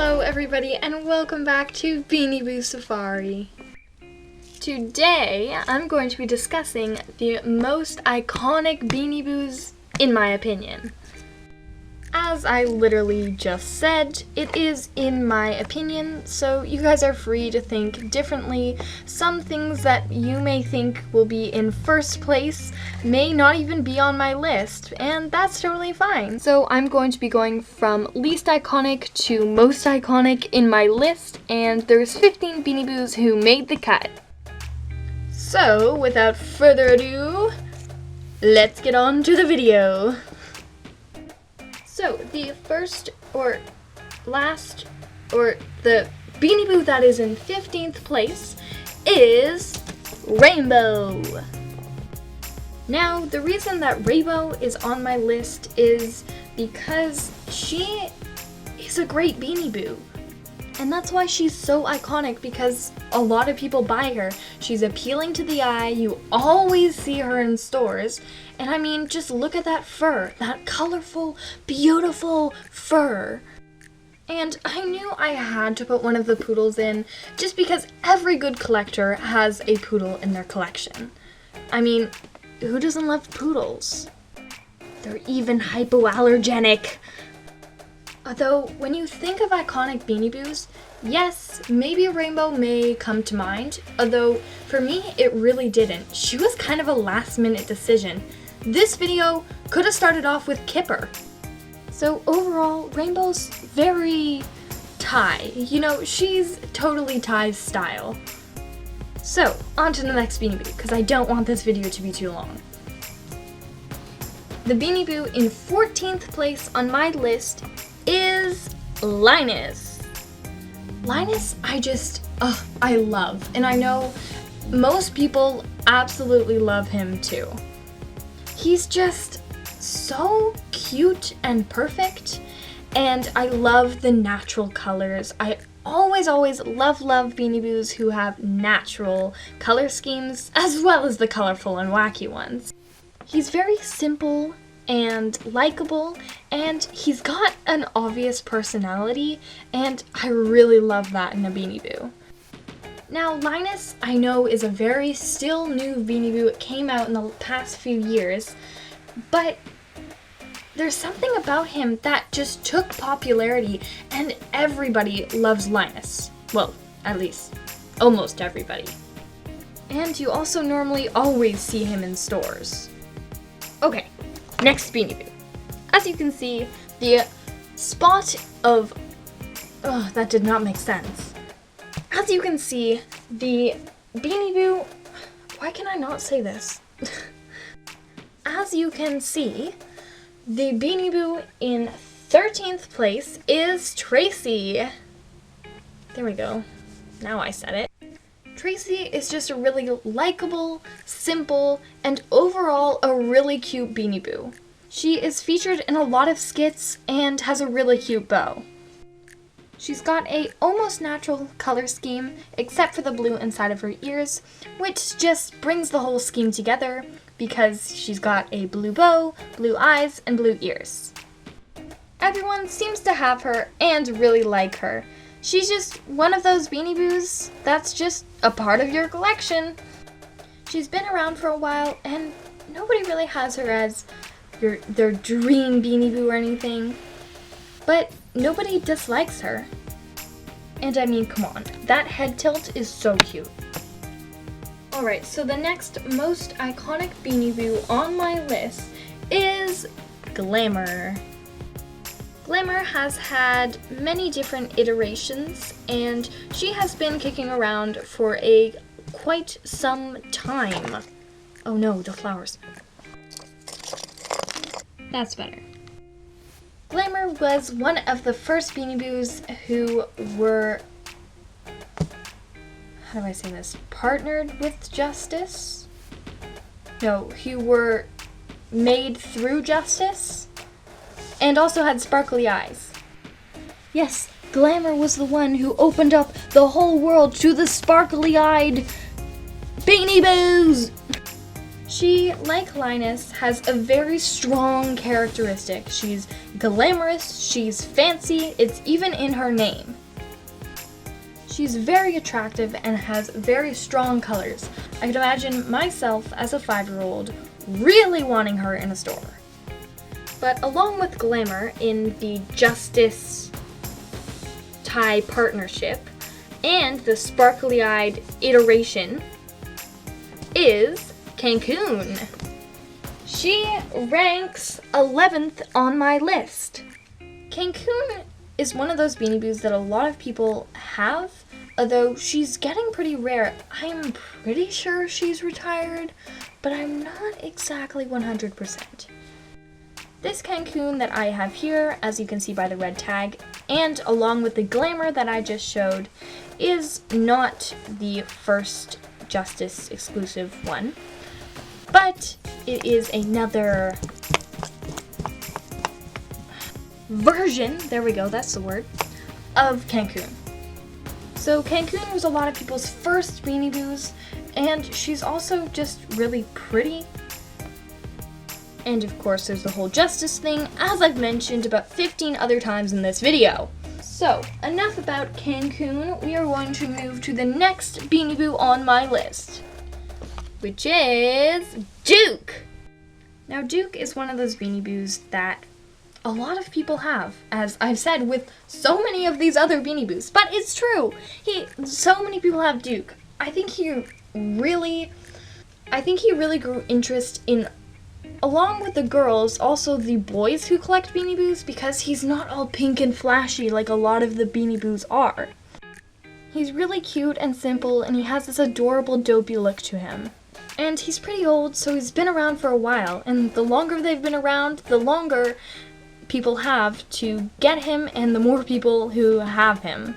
Hello everybody and welcome back to Beanie Boo Safari. Today I'm going to be discussing the most iconic Beanie Boos in my opinion. As I literally just said, it is in my opinion, so you guys are free to think differently. Some things that you may think will be in first place may not even be on my list, and that's totally fine. So I'm going to be going from least iconic to most iconic in my list, and there's 15 Beanie Boos who made the cut. So without further ado, let's get on to the video. So, the first or last, or the Beanie Boo that is in 15th place is Rainbow. Now, the reason that Rainbow is on my list is because she is a great Beanie Boo. And that's why she's so iconic, because a lot of people buy her. She's appealing to the eye, you always see her in stores. And I mean, just look at that fur, that colorful, beautiful fur. And I knew I had to put one of the poodles in, just because every good collector has a poodle in their collection. I mean, who doesn't love poodles? They're even hypoallergenic. Although, when you think of iconic Beanie Boos, yes, maybe Rainbow may come to mind, although for me, it really didn't. She was kind of a last-minute decision. This video could have started off with Kipper. So overall, Rainbow's very Ty. You know, she's totally Ty's style. So, on to the next Beanie Boo, because I don't want this video to be too long. The Beanie Boo in 14th place on my list is Linus. Linus, I love, and I know most people absolutely love him too. He's just so cute and perfect, and I love the natural colors. I always love Beanie Boos who have natural color schemes, as well as the colorful and wacky ones. He's very simple and likable, and he's got an obvious personality, and I really love that in a Beanie Boo. Now, Linus, I know, is a very still new Beanie Boo. It came out in the past few years, but there's something about him that just took popularity, and everybody loves Linus. Well, at least, almost everybody. And you also normally always see him in stores. Okay. Next Beanie Boo. As you can see, the spot of... Oh, that did not make sense. As you can see, the Beanie Boo... Why can I not say this? As you can see, the Beanie Boo in 13th place is Tracey. There we go. Now I said it. Tracey is just a really likable, simple, and overall a really cute Beanie Boo. She is featured in a lot of skits and has a really cute bow. She's got a almost natural color scheme, except for the blue inside of her ears, which just brings the whole scheme together because she's got a blue bow, blue eyes, and blue ears. Everyone seems to have her and really like her. She's just one of those Beanie Boos that's just a part of your collection. She's been around for a while, and nobody really has her as their dream Beanie Boo or anything. But nobody dislikes her. And I mean, come on, that head tilt is so cute. Alright, so the next most iconic Beanie Boo on my list is Glamour. Glamour has had many different iterations, and she has been kicking around for quite some time. Oh no, the flowers. That's better. Glamour was one of the first Beanie Boos who were, how do I say this, partnered with Justice? No, who were made through Justice? And also had sparkly eyes. Yes, Glamour was the one who opened up the whole world to the sparkly-eyed Beanie Boos! She, like Linus, has a very strong characteristic. She's glamorous, she's fancy, it's even in her name. She's very attractive and has very strong colors. I can imagine myself as a 5-year-old really wanting her in a store. But along with Glamour in the Justice tie partnership and the sparkly-eyed iteration is Cancun. She ranks 11th on my list. Cancun is one of those Beanie Boos that a lot of people have, although she's getting pretty rare. I'm pretty sure she's retired, but I'm not exactly 100%. This Cancun that I have here, as you can see by the red tag, and along with the Glamour that I just showed, is not the first Justice exclusive one, but it is another version, there we go, that's the word, of Cancun. So Cancun was a lot of people's first Beanie Boos, and she's also just really pretty. And of course there's the whole Justice thing, as I've mentioned about 15 other times in this video. So, enough about Cancun, we are going to move to the next Beanie Boo on my list, which is Duke. Now Duke is one of those Beanie Boos that a lot of people have, as I've said with so many of these other Beanie Boos, but it's true. So many people have Duke. I think he really grew interest in, along with the girls, also the boys who collect Beanie Boos, because he's not all pink and flashy like a lot of the Beanie Boos are. He's really cute and simple, and he has this adorable dopey look to him. And he's pretty old, so he's been around for a while, and the longer they've been around, the longer people have to get him and the more people who have him.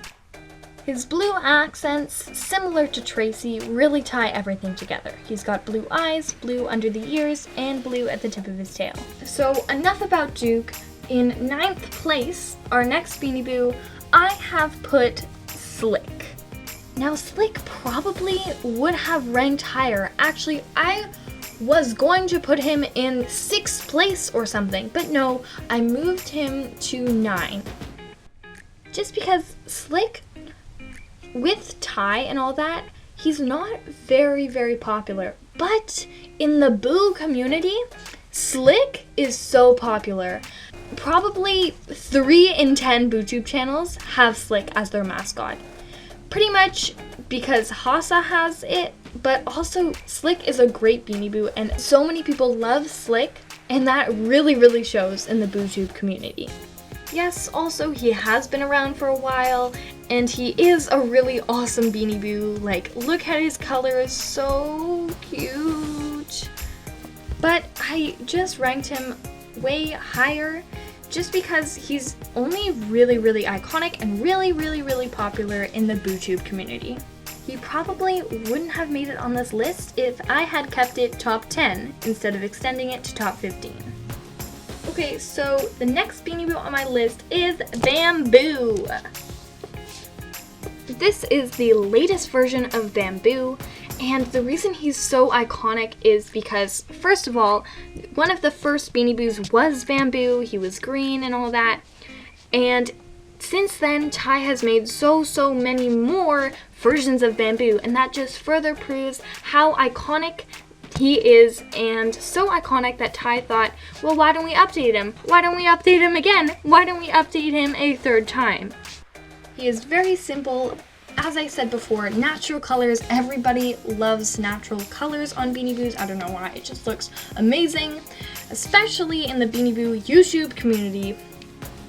His blue accents, similar to Tracey, really tie everything together. He's got blue eyes, blue under the ears, and blue at the tip of his tail. So enough about Duke. In 9th place, our next Beanie Boo, I have put Slick. Now Slick probably would have ranked higher. Actually, I was going to put him in 6th place or something, but no, I moved him to 9. Just because Slick, with tie and all that, he's not very, very popular. But in the Boo community, Slick is so popular. Probably 3 in 10 BooTube channels have Slick as their mascot. Pretty much because Hasa has it, but also Slick is a great Beanie Boo, and so many people love Slick, and that really, really shows in the BooTube community. Yes, also he has been around for a while, and he is a really awesome Beanie Boo. Like, look at his colors, so cute. But I just ranked him way higher just because he's only really, really iconic and really, really, really popular in the BooTube community. He probably wouldn't have made it on this list if I had kept it top 10 instead of extending it to top 15. Okay, so the next Beanie Boo on my list is Bamboo. This is the latest version of Bamboo, and the reason he's so iconic is because, first of all, one of the first Beanie Boos was Bamboo. He was green and all that, and since then, Ty has made so many more versions of Bamboo, and that just further proves how iconic he is, and so iconic that Ty thought, well, why don't we update him? Why don't we update him again? Why don't we update him a 3rd time? He is very simple. As I said before, natural colors. Everybody loves natural colors on Beanie Boos. I don't know why. It just looks amazing, especially in the Beanie Boo YouTube community.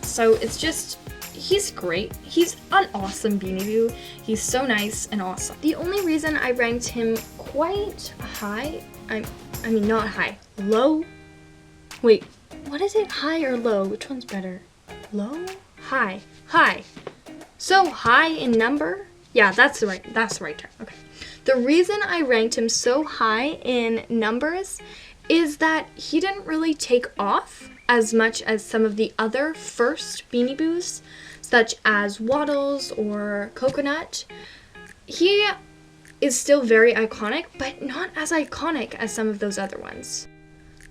So it's just, he's great. He's an awesome Beanie Boo. He's so nice and awesome. The only reason I ranked him quite high, I mean not high, low? Wait, what is it? High or low? Which one's better? Low? High. High. So high in number? Yeah, that's the right term. Okay. The reason I ranked him so high in numbers is that he didn't really take off as much as some of the other first Beanie Boos, such as Waddles or Coconut. He is still very iconic, but not as iconic as some of those other ones.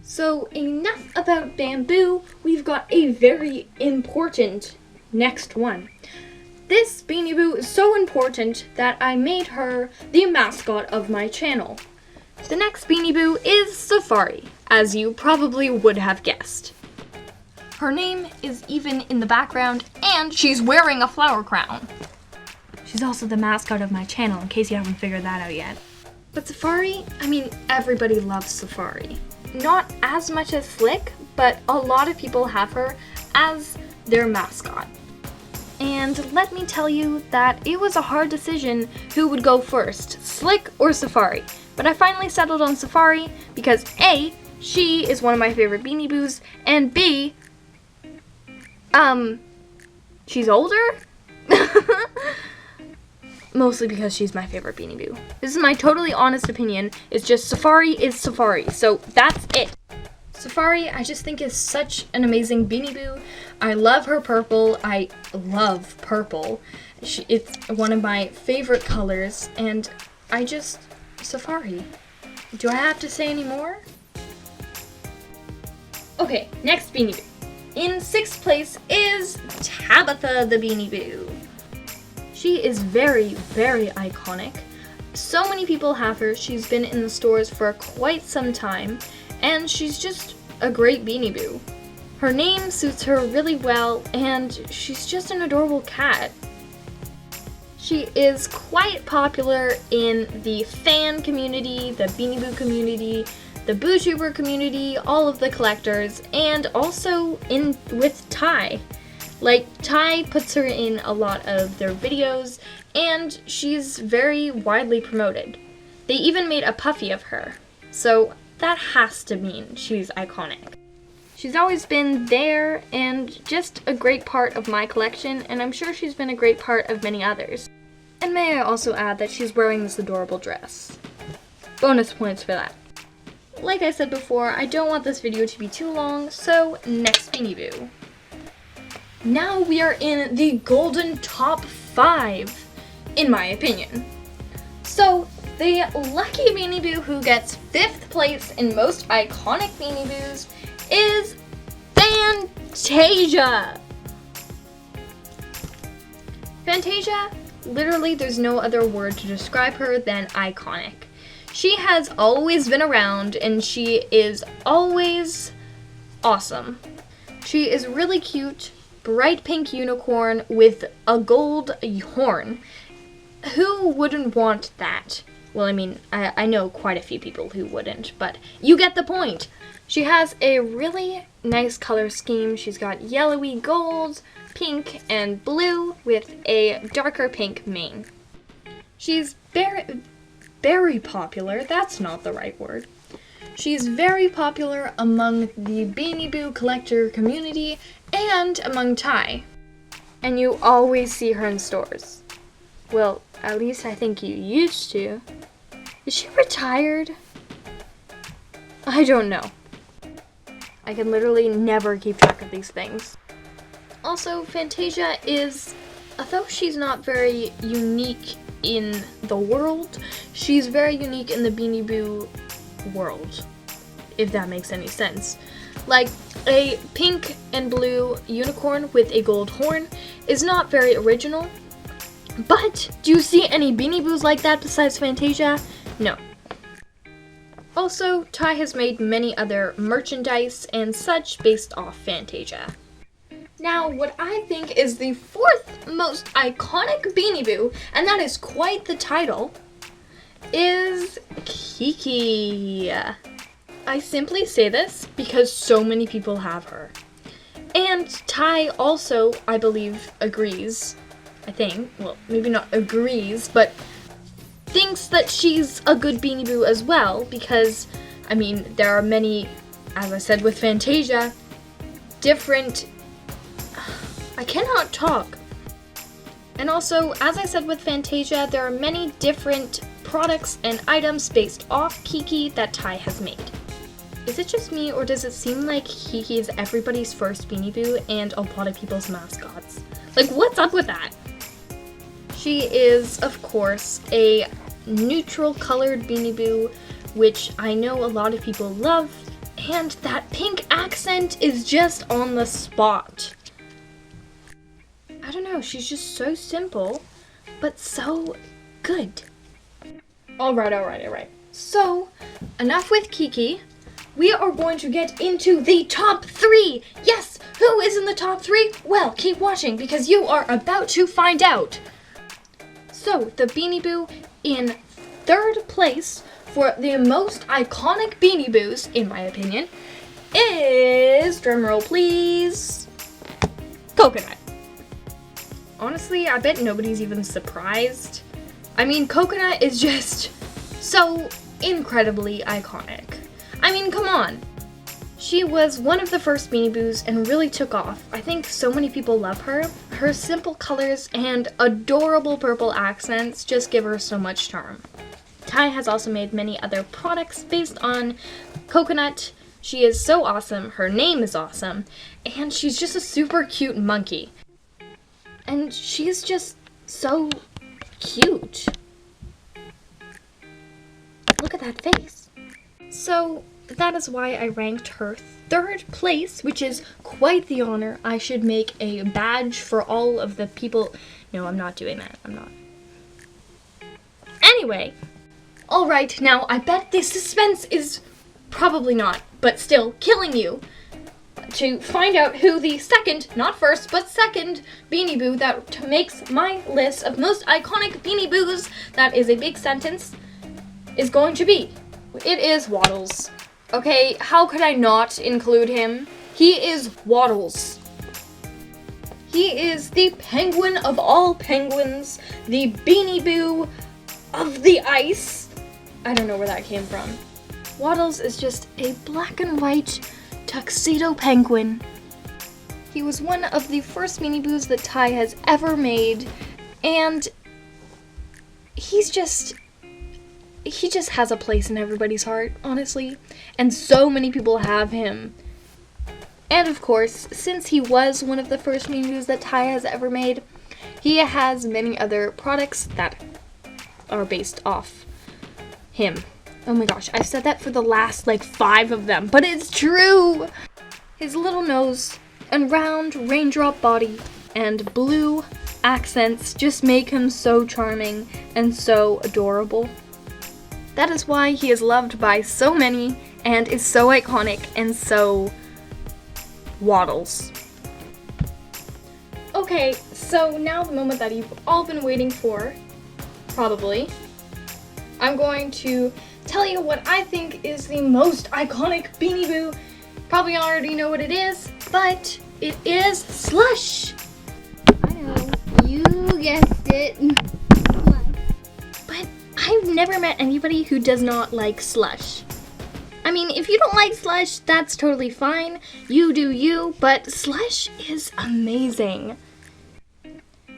So enough about Bamboo, we've got a very important next one. This Beanie Boo is so important that I made her the mascot of my channel. The next Beanie Boo is Safari, as you probably would have guessed. Her name is even in the background, and she's wearing a flower crown. She's also the mascot of my channel, in case you haven't figured that out yet. But Safari, I mean, everybody loves Safari. Not as much as Slick, but a lot of people have her as their mascot. And let me tell you that it was a hard decision who would go first, Slick or Safari. But I finally settled on Safari because A, she is one of my favorite Beanie Boos, and B, she's older? Mostly because she's my favorite Beanie Boo. This is my totally honest opinion. It's just Safari is Safari, so that's it. Safari, I just think is such an amazing Beanie Boo. I love her purple. I love purple. It's one of my favorite colors, and Safari. Do I have to say any more? Okay, next Beanie Boo. In 6th place is Tabitha the Beanie Boo. She is very, very iconic. So many people have her. She's been in the stores for quite some time, and she's just a great Beanie Boo. Her name suits her really well, and she's just an adorable cat. She is quite popular in the fan community, the Beanie Boo community, the BooTuber community, all of the collectors, and also with Ty. Like, Ty puts her in a lot of their videos, and she's very widely promoted. They even made a puffy of her, so that has to mean she's iconic. She's always been there and just a great part of my collection, and I'm sure she's been a great part of many others. And may I also add that she's wearing this adorable dress. Bonus points for that. Like I said before, I don't want this video to be too long, so next Beanie Boo. Now we are in the golden top 5, in my opinion. So, the lucky Beanie Boo who gets 5th place in most iconic Beanie Boos is Fantasia! Fantasia, literally there's no other word to describe her than iconic. She has always been around, and she is always awesome. She is really cute, bright pink unicorn with a gold horn. Who wouldn't want that? Well, I mean, I know quite a few people who wouldn't, but you get the point. She has a really nice color scheme. She's got yellowy gold, pink, and blue with a darker pink mane. She's very popular. That's not the right word. She's very popular among the Beanie Boo collector community and among Ty. And you always see her in stores. Well, at least I think you used to. Is she retired? I don't know. I can literally never keep track of these things. Also, Fantasia is, although she's not very unique in the world, she's very unique in the Beanie Boo world, if that makes any sense. Like, a pink and blue unicorn with a gold horn is not very original, but do you see any Beanie Boos like that besides Fantasia? No. Also, Ty has made many other merchandise and such based off Fantasia. Now, what I think is the 4th most iconic Beanie Boo, and that is quite the title, is Kiki. I simply say this because so many people have her. And Ty also, I believe, agrees. I think, well, maybe not agrees, but thinks that she's a good Beanie Boo as well, because, I mean, there are many, as I said with Fantasia, different... I cannot talk. And also, as I said with Fantasia, there are many different products and items based off Kiki that Ty has made. Is it just me, or does it seem like Kiki is everybody's first Beanie Boo and a lot of people's mascots? Like, what's up with that? She is, of course, a neutral colored Beanie Boo, which I know a lot of people love, and that pink accent is just on the spot. I don't know, she's just so simple, but so good. Alright. So, enough with Kiki. We are going to get into the top 3. Yes, who is in the top 3? Well, keep watching because you are about to find out. So, the Beanie Boo in 3rd place for the most iconic Beanie Boos, in my opinion, is, drumroll please, Coconut. Honestly, I bet nobody's even surprised. I mean, Coconut is just so incredibly iconic. I mean, come on. She was one of the first Beanie Boos and really took off. I think so many people love her. Her simple colors and adorable purple accents just give her so much charm. Ty has also made many other products based on Coconut. She is so awesome, her name is awesome, and she's just a super cute monkey. And she's just so cute. Look at that face. So that is why I ranked her 3rd place, which is quite the honor. I should make a badge for all of the people. No, I'm not doing that. I'm not. Anyway. Alright, now I bet the suspense is probably not, but still killing you. To find out who the second, not first, but second Beanie Boo that makes my list of most iconic Beanie Boos, that is a big sentence, is going to be. It is Waddles. Okay, how could I not include him? He is Waddles. He is the penguin of all penguins, the Beanie Boo of the ice. I don't know where that came from. Waddles is just a black and white tuxedo penguin. He was one of the first Beanie Boos that Ty has ever made, and he just has a place in everybody's heart, honestly, and so many people have him. And of course, since he was one of the first Beanie Boos that Ty has ever made, he has many other products that are based off him. Oh my gosh, I've said that for the last 5 of them, but it's true! His little nose and round raindrop body and blue accents just make him so charming and so adorable. That is why he is loved by so many and is so iconic and so Waddles. Okay, so now the moment that you've all been waiting for, probably, I'm going to tell you what I think is the most iconic Beanie Boo. Probably already know what it is, but it is Slush. I know, you guessed it. But I've never met anybody who does not like Slush. I mean, if you don't like Slush, that's totally fine. You do you, but Slush is amazing.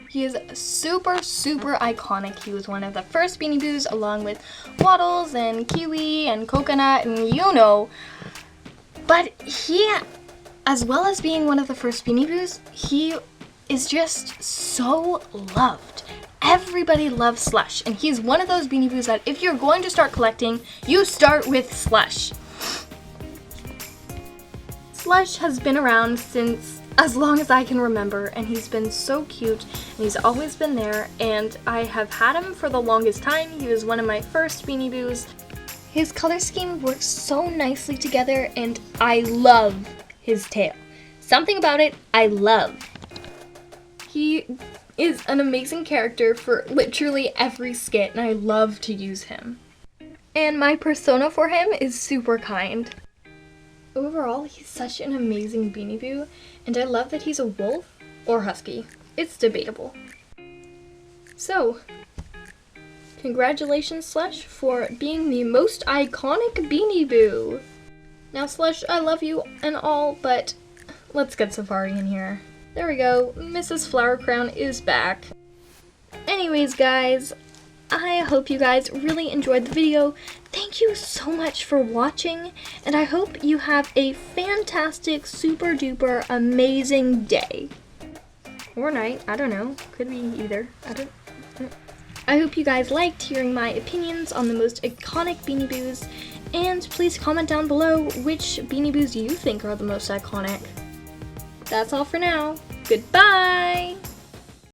He is super, super iconic. He was one of the first Beanie Boos along with Waddles and Kiwi and Coconut and you know. But he, as well as being one of the first Beanie Boos, he is just so loved. Everybody loves Slush, and he's one of those Beanie Boos that if you're going to start collecting, you start with Slush. Slush has been around since as long as I can remember, and he's been so cute, and he's always been there, and I have had him for the longest time. He was one of my first Beanie Boos. His color scheme works so nicely together, and I love his tail. Something about it I love. He is an amazing character for literally every skit, and I love to use him. And my persona for him is super kind. Overall, he's such an amazing Beanie Boo, and I love that he's a wolf or husky. It's debatable. So, congratulations, Slush, for being the most iconic Beanie Boo. Now, Slush, I love you and all, but let's get Safari in here. There we go, Mrs. Flower Crown is back. Anyways, guys, I hope you guys really enjoyed the video. Thank you so much for watching, and I hope you have a fantastic, super duper amazing day. Or night, I don't know. Could be either. I hope you guys liked hearing my opinions on the most iconic Beanie Boos, and please comment down below which Beanie Boos you think are the most iconic. That's all for now. Goodbye!